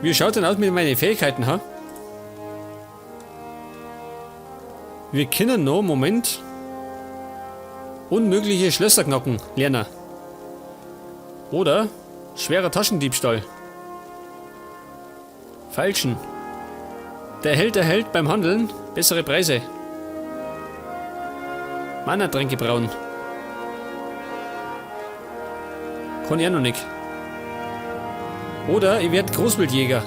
Wie schaut denn aus mit meinen Fähigkeiten, ha? Wir können noch, Moment, unmögliche Schlösser knacken lernen. Oder schwerer Taschendiebstahl. Falschen. Der Held erhält beim Handeln bessere Preise. Mana-Tränke brauen. Kann ich auch noch nicht. Oder ich werde Großwildjäger.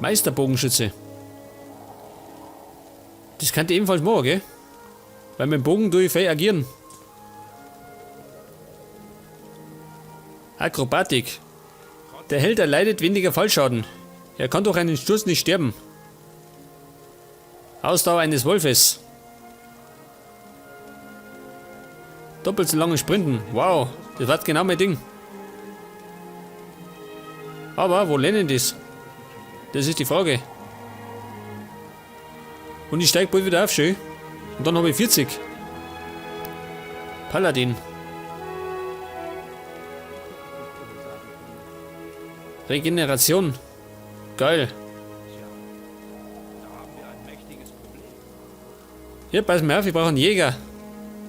Meisterbogenschütze. Das kann ich ebenfalls machen, gell? Weil mit dem Bogen tue ich frei agieren. Akrobatik. Der Held erleidet weniger Fallschaden. Er kann durch einen Sturz nicht sterben. Ausdauer eines Wolfes. Doppelt so lange Sprinten. Wow, das war genau mein Ding. Aber wo lernen das? Das ist die Frage. Und ich steige bald wieder auf, schön. Und dann habe ich 40. Paladin. Regeneration. Geil. Ja, pass mal auf, ich brauche einen Jäger.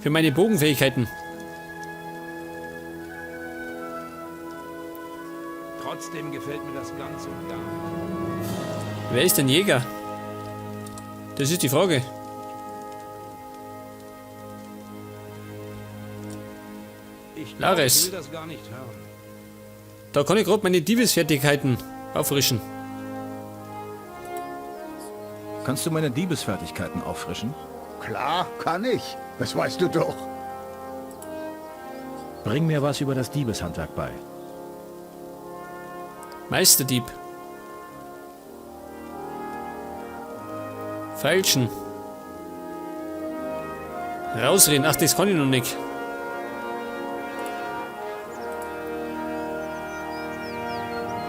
Für meine Bogenfähigkeiten. Trotzdem gefällt mir das ganz und gar nicht. Wer ist denn Jäger? Das ist die Frage. Ich Lares. will das gar nicht hören. Da kann ich gerade meine Diebesfertigkeiten auffrischen. Kannst du meine Diebesfertigkeiten auffrischen? Klar, kann ich. Das weißt du doch. Bring mir was über das Diebeshandwerk bei. Meisterdieb. Feilschen. Rausreden. Ach, das kann ich noch nicht.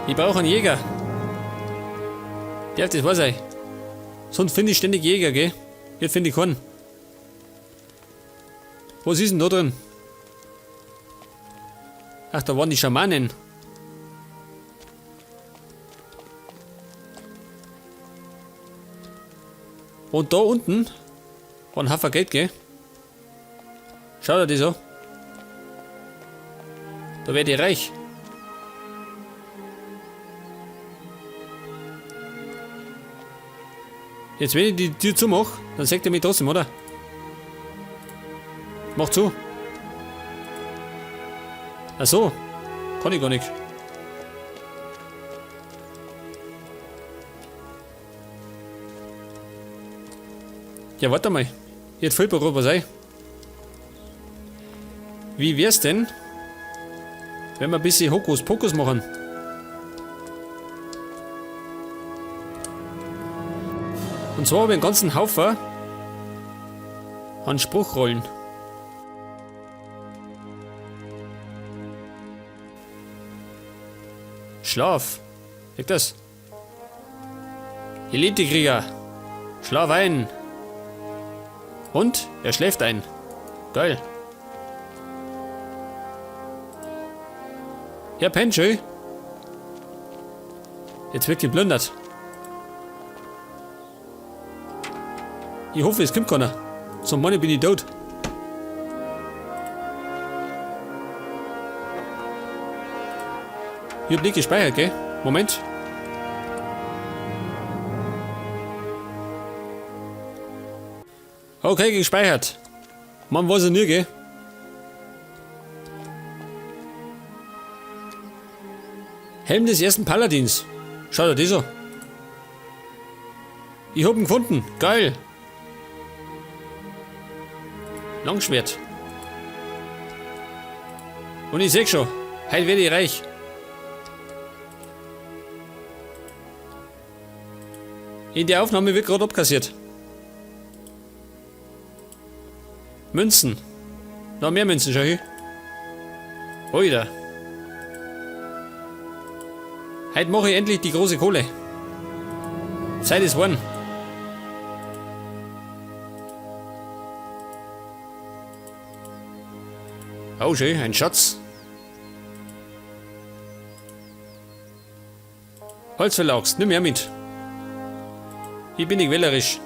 Ich brauche einen Jäger. Ja, das weiß ich. Sonst finde ich ständig Jäger, gell? Jetzt finde ich keinen. Was ist denn da drin? Ach, da waren die Schamanen. Und da unten war ein Haufen Geld, gell? Schau dir das an. Da werde ich reich. Jetzt, wenn ich die Tür zumache, dann sagt er mich trotzdem, oder? Mach zu. Ach so. Kann ich gar nicht. Ja, warte mal. Jetzt fällt mir gerade was ein. Wie wär's denn, wenn wir ein bisschen Hokuspokus machen? Und zwar habe ich einen ganzen Haufen an Spruchrollen. Schlaf. Seht das? Elitekrieger. Schlaf ein. Und er schläft ein. Geil. Ja, pennt schön. Jetzt wird geplündert. Ich hoffe, es kommt keiner. Zum Mann bin ich tot. Ich hab nicht gespeichert, gell? Moment. Okay, gespeichert. Man weiß ja nie, gell? Helm des ersten Paladins. Schau dir das an. Ich hab ihn gefunden. Geil. Langschwert. Und ich seh schon, heute werde ich reich. In der Aufnahme wird gerade abkassiert. Münzen. Noch mehr Münzen, schau hier. Oida. Heute mache ich endlich die große Kohle. Zeit ist one. Oh schön, ein Schatz. Holzverlags, nimm her mit. Ich bin nicht wählerisch.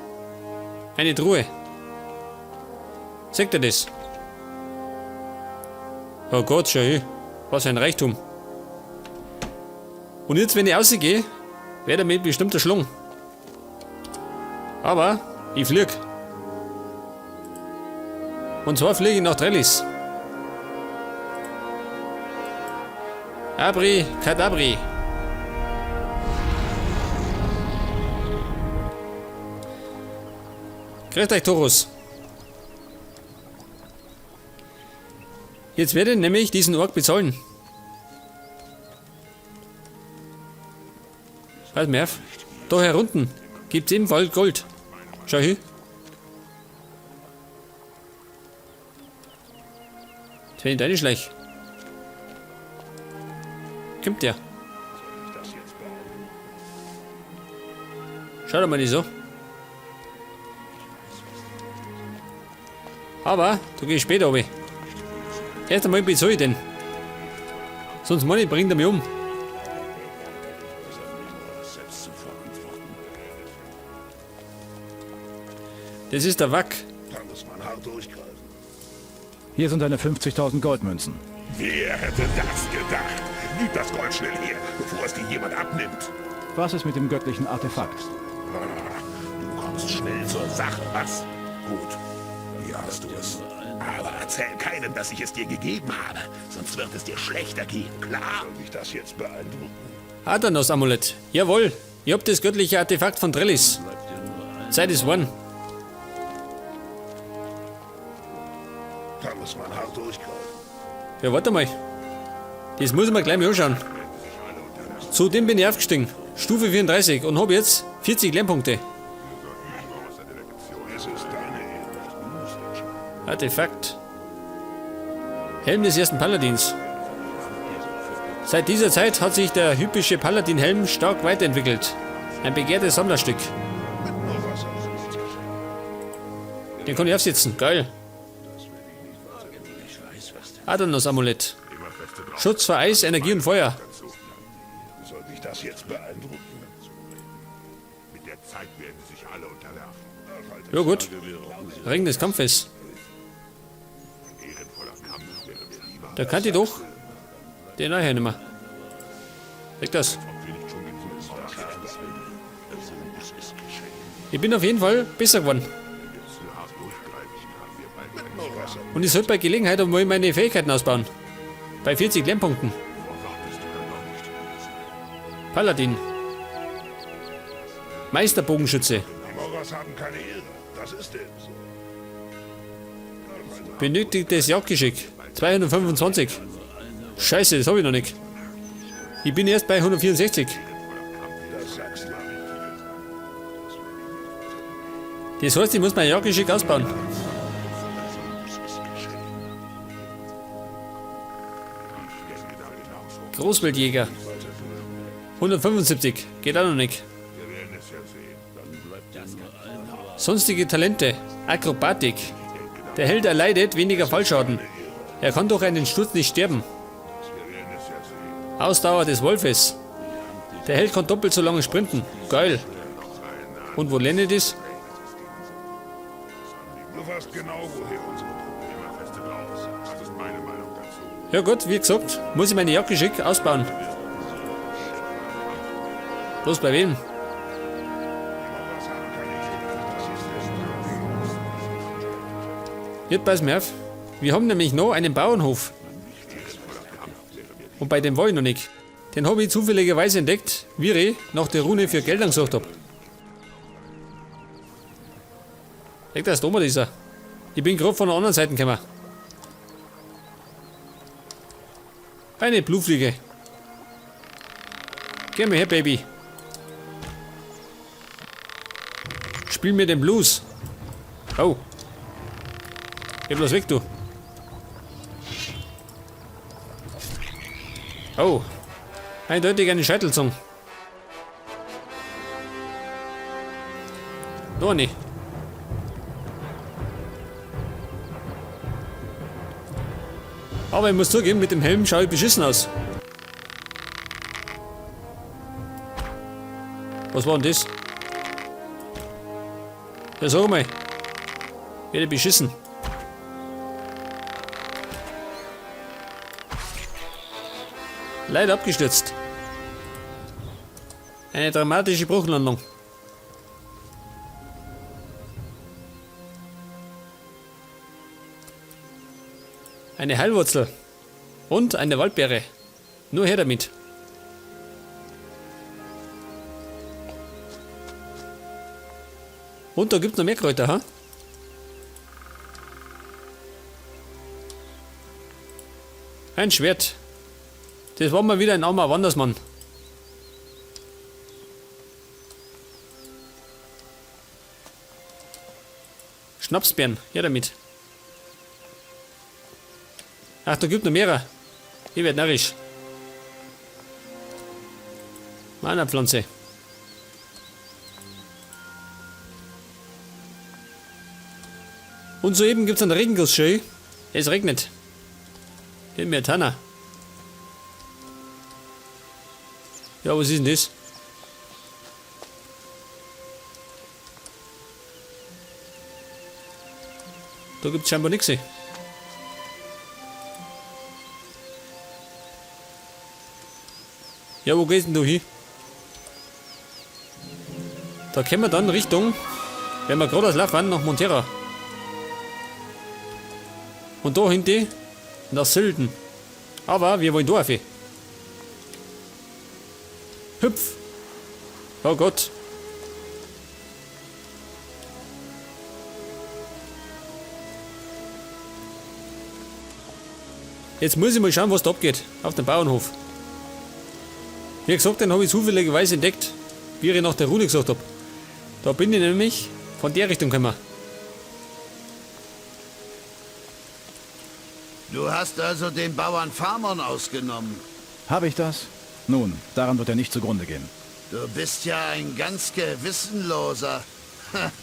Eine Truhe. Seht ihr das? Oh Gott, schau, was ein Reichtum. Und jetzt, wenn ich rausgehe, wäre damit bestimmt der Schlung. Aber ich flieg. Und zwar fliege ich nach Trellis. Abri, Kadabri. Grüßt euch, Torus. Jetzt werde ich nämlich diesen Ork bezahlen. Was, Merv? Da herunten gibt es ebenfalls Gold. Schau hier. Das wäre nicht deine Schleich. Kommt der? Schau doch mal nicht so. Aber du gehst später runter. Erst einmal bezahle ich den. Sonst Money bringt er mich um. Das ist der Wack. Da muss man hart durchgreifen. Hier sind deine 50.000 Goldmünzen. Wer hätte das gedacht? Gib das Gold schnell her, bevor es dir jemand abnimmt. Was ist mit dem göttlichen Artefakt? Du kommst schnell zur Sache, was? Gut, hier hast du es. Aber erzähl keinem, dass ich es dir gegeben habe, sonst wird es dir schlechter gehen, klar? Soll mich das jetzt beeindrucken? Adanos-Amulett. Jawohl. Ich hab das göttliche Artefakt von Trellis. Zeit ist one. Da muss man hart durchgreifen. Ja, warte mal. Das muss ich mir gleich mal anschauen. Zudem bin ich aufgestiegen. Stufe 34 und habe jetzt 40 Lernpunkte. Es ist deine Ehre. Artefakt. Helm des ersten Paladins. Seit dieser Zeit hat sich der hypische Paladin-Helm stark weiterentwickelt. Ein begehrtes Sammlerstück. Den kann ich aufsetzen. Geil. Adanos-Amulett. Schutz vor Eis, Energie und Feuer. Soll mich das jetzt beeindrucken? Mit der Zeit werden sich alle unterwerfen. Ja gut. Ring des Kampfes. Da kann ich doch. Den nachher nicht mehr. Weg das. Ich bin auf jeden Fall besser geworden. Und ich sollte bei Gelegenheit einmal meine Fähigkeiten ausbauen. Bei 40 Lernpunkten. Paladin. Meisterbogenschütze. Die Moras haben keine Ehre. Das ist eben so. Benötigtes Jagdgeschick. 225. Scheiße, das habe ich noch nicht. Ich bin erst bei 164. Das sagst du. Das heißt, ich muss mein Jagdgeschick ausbauen. Großwildjäger. 175. Geht auch noch nicht. Sonstige Talente. Akrobatik. Der Held erleidet weniger Fallschaden. Er kann durch einen Sturz nicht sterben. Ausdauer des Wolfes. Der Held kann doppelt so lange sprinten. Geil. Und wo lerne ich das? Du weißt genau, woher unsere Probleme feste raus. Das ist meine Meinung dazu. Ja gut, wie gesagt, muss ich meine Jagdgeschick ausbauen. Bloß bei wem? Jetzt pass mir auf. Wir haben nämlich noch einen Bauernhof. Und bei dem war ich noch nicht. Den habe ich zufälligerweise entdeckt, wie ich nach der Rune für Geldern gesucht habe. Leg das da mal dieser. Ich bin gerade von der anderen Seite gekommen. Eine Blutfliege. Geh mal her, Baby. Spiel mir den Blues. Oh. Geh bloß weg, du. Oh. Eindeutig eine Scheitelzunge. Da nicht. Aber ich muss zugeben, mit dem Helm schaue ich beschissen aus. Was war denn das? Ja, sag mal. Werde beschissen. Leider abgestürzt. Eine dramatische Bruchlandung. Eine Heilwurzel. Und eine Waldbeere. Nur her damit. Und da gibt es noch mehr Kräuter, ha? Ein Schwert. Das war mal wieder ein armer Wandersmann. Schnapsbeeren, her damit. Ach, da gibt noch mehrere. Ich werd narrisch. Mana-Pflanze. Und soeben gibt es einen Regenguss schön. Es regnet. In mir Tanner. Ja, was ist denn das? Da gibt es scheinbar nichts. Ja, wo gehst denn du hin? Da können wir dann Richtung, wenn wir gerade aus Laufwand nach Montera. Und da hinten nach Sölden. Aber wir wollen da rauf. Hüpf! Oh Gott! Jetzt muss ich mal schauen, was da abgeht. Auf dem Bauernhof. Wie gesagt, den habe ich zufälligerweise entdeckt, wie ich nach der Rune gesagt habe. Da bin ich nämlich von der Richtung gekommen. Du hast also den Bauern Farmern ausgenommen. Habe ich das? Nun, daran wird er nicht zugrunde gehen. Du bist ja ein ganz gewissenloser.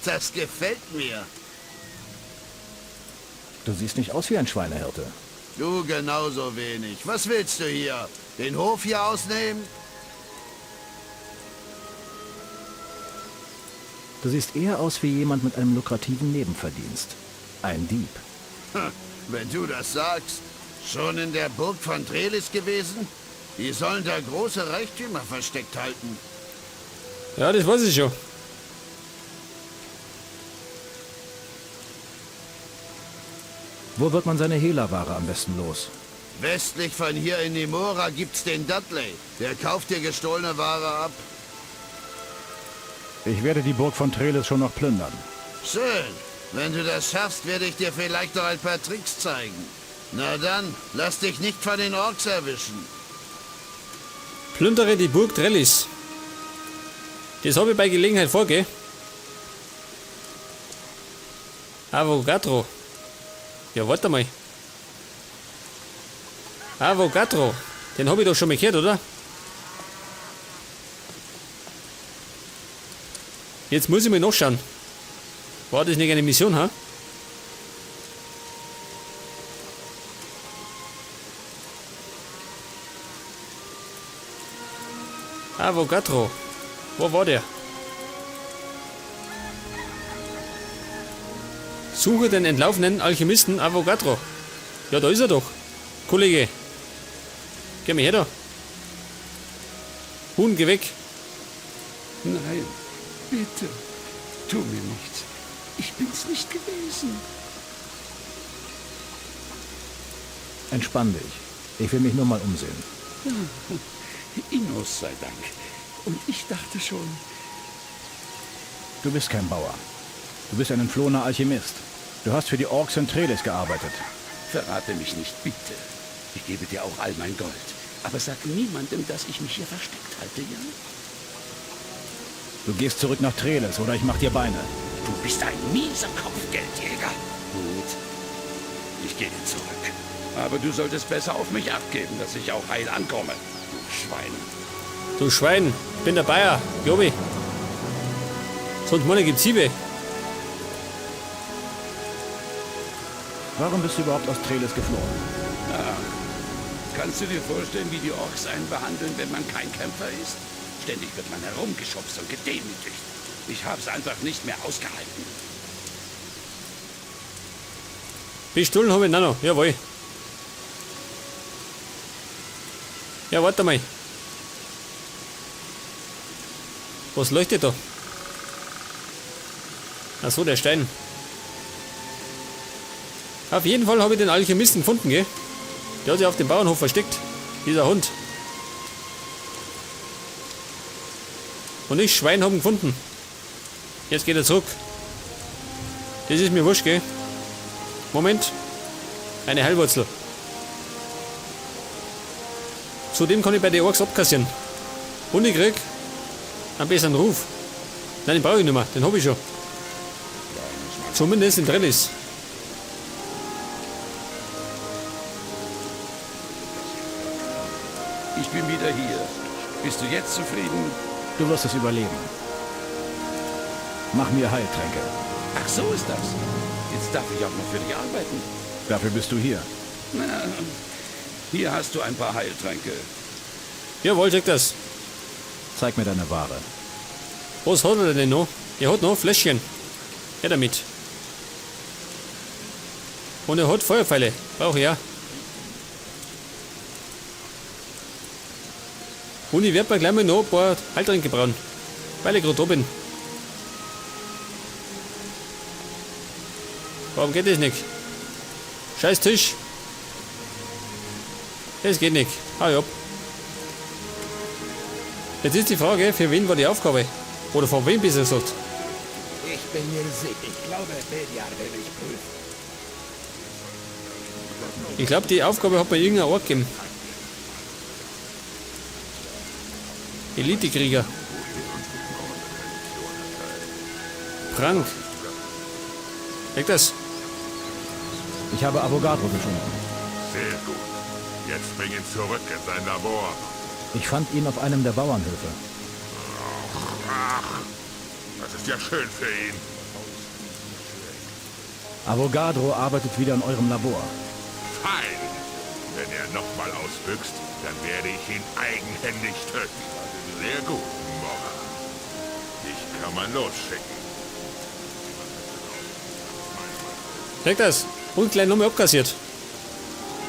Das gefällt mir. Du siehst nicht aus wie ein Schweinehirte. Du genauso wenig. Was willst du hier? Den Hof hier ausnehmen? Du siehst eher aus wie jemand mit einem lukrativen Nebenverdienst. Ein Dieb. Wenn du das sagst. Schon in der Burg von Trellis gewesen? Die sollen da große Reichtümer versteckt halten. Ja, das weiß ich schon. Wo wird man seine Hehlerware am besten los? Westlich von hier in Nemora gibt's den Dudley. Der kauft dir gestohlene Ware ab. Ich werde die Burg von Trellis schon noch plündern. Schön. Wenn du das schaffst, werde ich dir vielleicht noch ein paar Tricks zeigen. Na dann, lass dich nicht von den Orks erwischen. Plündere die Burg Trellis. Das habe ich bei Gelegenheit vor, gell? Avogadro. Ja, warte mal. Avogadro. Den habe ich doch schon mal gehört, oder? Jetzt muss ich mal nachschauen. War das nicht eine Mission, ha? Avogadro. Wo war der? Suche den entlaufenen Alchemisten Avogadro. Ja, da ist er doch. Kollege. Geh mal her da. Huhn, geh weg. Nein, bitte, tu mir nichts. Ich bin's nicht gewesen. Entspann dich. Ich will mich nur mal umsehen. Innos sei Dank. Und ich dachte schon, Du bist kein Bauer. Du bist ein entflohener Alchemist. Du hast für die Orks in Trellis gearbeitet. verrate mich nicht, bitte. Ich gebe dir auch all mein Gold. Aber sag niemandem, dass ich mich hier versteckt halte, ja? Du gehst zurück nach Trellis oder ich mach dir Beine. Du bist ein mieser Kopfgeldjäger. Gut, ich gehe zurück. Aber du solltest besser auf mich abgeben, dass ich auch heil ankomme. Du Schwein. Du Schwein, ich bin der Bayer, glaub ich. Sonst morgen gibt's Siebe. Warum bist du überhaupt aus Trellis geflohen? Kannst du dir vorstellen, wie die Orks einen behandeln, wenn man kein Kämpfer ist? Ständig wird man herumgeschubst und gedemütigt. Ich habe es einfach nicht mehr ausgehalten. Pistolen habe ich noch. Jawohl. Ja, warte mal. Was leuchtet da? Ach so, der Stein. Auf jeden Fall habe ich den Alchemisten gefunden, gell? Der hat sich auf dem Bauernhof versteckt. Dieser Hund. Und ich, Schwein, haben ihn gefunden. Jetzt geht er zurück. Das ist mir wurscht, gell? Moment. Eine Heilwurzel. Zudem kann ich bei den Orks abkassieren. Und ich krieg einen besseren Ruf. Nein, den brauche ich nicht mehr. Den habe ich schon. Zumindest in Trellis. Ich bin wieder hier. Bist du jetzt zufrieden? Du wirst es überleben. Mach mir Heiltränke. Ach, so ist das. Jetzt darf ich auch noch für dich arbeiten. Dafür bist du hier. Na, hier hast du ein paar Heiltränke. Jawohl, check das. Zeig mir deine Ware. Was hat er denn noch? Er hat noch Fläschchen. Ja, damit. Und er hat Feuerpfeile. Brauche ich ja. Und ich werde mir gleich mal noch ein paar Heiltränke brauen. Weil ich gerade da bin. Warum geht das nicht? Scheiß Tisch. Das geht nicht. Hau ab. Jetzt ist die Frage, für wen war die Aufgabe? Oder von wem besser gesagt? Ich bin mir sicher. Ich glaube, Beliar will mich prüfen. Ich glaube, die Aufgabe hat mir irgendein Ort gegeben. Elitekrieger. Frank. Weg das. Ich habe Avogadro gefunden. Sehr gut. Jetzt bring ihn zurück in sein Labor. Ich fand ihn auf einem der Bauernhöfe. Ach, das ist ja schön für ihn. Avogadro arbeitet wieder in eurem Labor. Fein. Wenn er nochmal ausbüchst, dann werde ich ihn eigenhändig töten. Sehr gut, Mora. Ich kann mal losschicken. Weg das. Und gleich nochmal abkassiert.